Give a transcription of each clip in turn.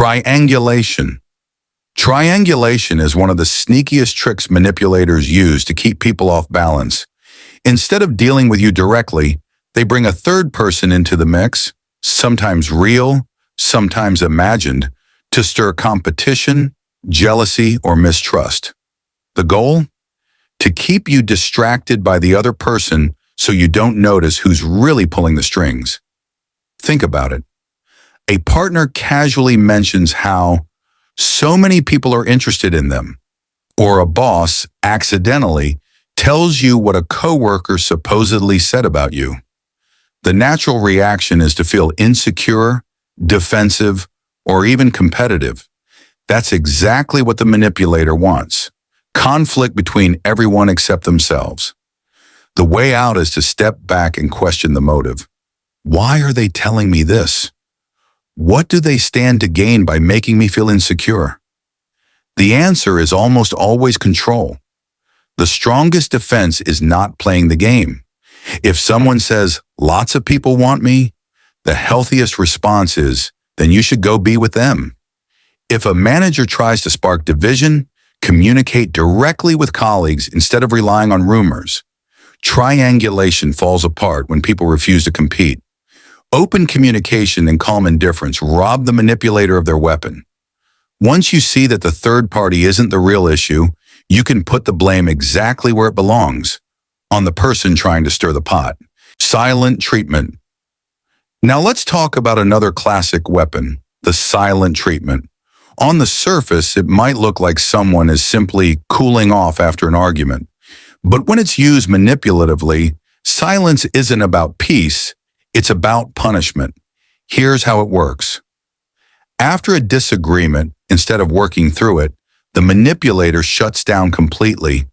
Triangulation. Triangulation is one of the sneakiest tricks manipulators use to keep people off balance. Instead of dealing with you directly, they bring a third person into the mix, sometimes real, sometimes imagined, to stir competition, jealousy, or mistrust. The goal? To keep you distracted by the other person so you don't notice who's really pulling the strings. Think about it. A partner casually mentions how so many people are interested in them, or a boss accidentally tells you what a coworker supposedly said about you. The natural reaction is to feel insecure, defensive, or even competitive. That's exactly what the manipulator wants. Conflict between everyone except themselves. The way out is to step back and question the motive. Why are they telling me this? What do they stand to gain by making me feel insecure? The answer is almost always control. The strongest defense is not playing the game. If someone says, lots of people want me, the healthiest response is, then you should go be with them. If a manager tries to spark division, communicate directly with colleagues instead of relying on rumors. Triangulation falls apart when people refuse to compete. Open communication and calm indifference rob the manipulator of their weapon. Once you see that the third party isn't the real issue, you can put the blame exactly where it belongs, on the person trying to stir the pot. Silent treatment. Now let's talk about another classic weapon, the silent treatment. On the surface, it might look like someone is simply cooling off after an argument. But when it's used manipulatively, silence isn't about peace, it's about punishment. Here's how it works. After a disagreement, instead of working through it, the manipulator shuts down completely.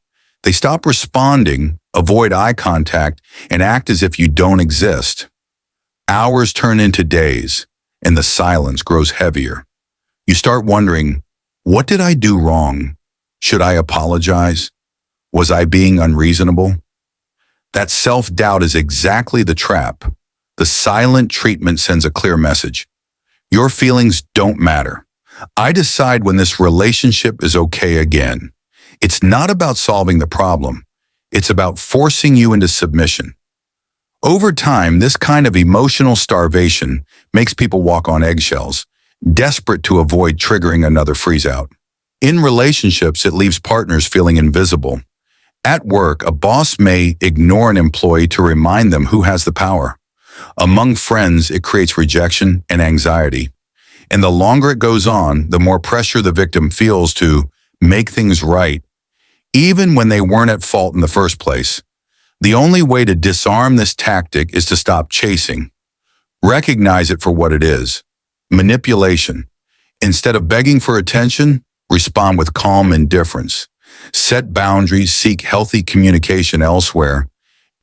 They stop responding, avoid eye contact, and act as if you don't exist. Hours turn into days, and the silence grows heavier. You start wondering, what did I do wrong? Should I apologize? Was I being unreasonable? That self-doubt is exactly the trap. The silent treatment sends a clear message. Your feelings don't matter. I decide when this relationship is okay again. It's not about solving the problem. It's about forcing you into submission. Over time, this kind of emotional starvation makes people walk on eggshells, desperate to avoid triggering another freeze-out. In relationships, it leaves partners feeling invisible. At work, a boss may ignore an employee to remind them who has the power. Among friends, it creates rejection and anxiety. And the longer it goes on, the more pressure the victim feels to make things right, even when they weren't at fault in the first place. The only way to disarm this tactic is to stop chasing. Recognize it for what it is: manipulation. Instead of begging for attention, respond with calm indifference. Set boundaries, seek healthy communication elsewhere,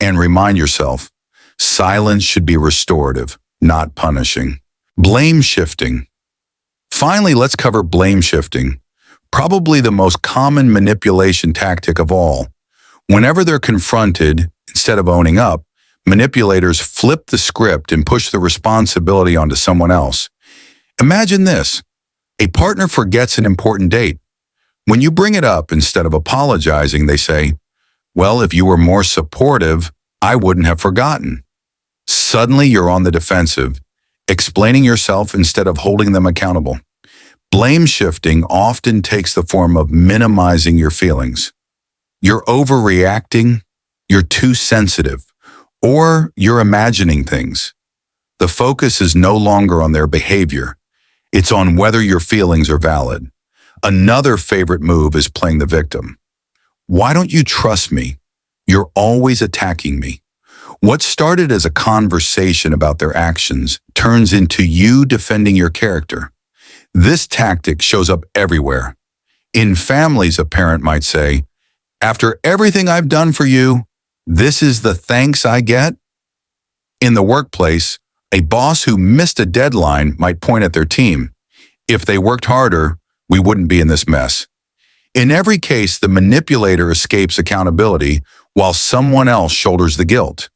and remind yourself, silence should be restorative, not punishing. Blame shifting. Finally, let's cover blame shifting, probably the most common manipulation tactic of all. Whenever they're confronted, instead of owning up, manipulators flip the script and push the responsibility onto someone else. Imagine this: a partner forgets an important date. When you bring it up, instead of apologizing, they say, well, if you were more supportive, I wouldn't have forgotten. Suddenly, you're on the defensive, explaining yourself instead of holding them accountable. Blame shifting often takes the form of minimizing your feelings. You're overreacting, you're too sensitive, or you're imagining things. The focus is no longer on their behavior. It's on whether your feelings are valid. Another favorite move is playing the victim. Why don't you trust me? You're always attacking me. What started as a conversation about their actions turns into you defending your character. This tactic shows up everywhere. In families, a parent might say, after everything I've done for you, this is the thanks I get? In the workplace, a boss who missed a deadline might point at their team. If they worked harder, we wouldn't be in this mess. In every case, the manipulator escapes accountability while someone else shoulders the guilt.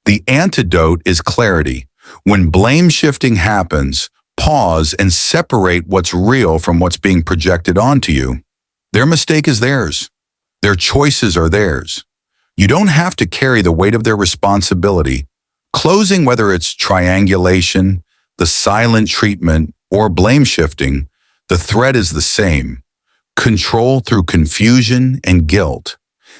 The antidote is clarity. When blame shifting happens, Pause and separate what's real from what's being projected onto you. Their mistake is theirs. Their choices are theirs. You don't have to carry the weight of their responsibility. Closing, whether it's triangulation, the silent treatment, or blame shifting, the thread is the same. Control through confusion and guilt.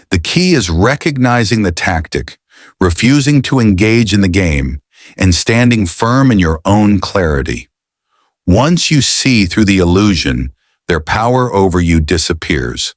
The key is recognizing the tactic, refusing to engage in the game, and standing firm in your own clarity. Once you see through the illusion, their power over you disappears.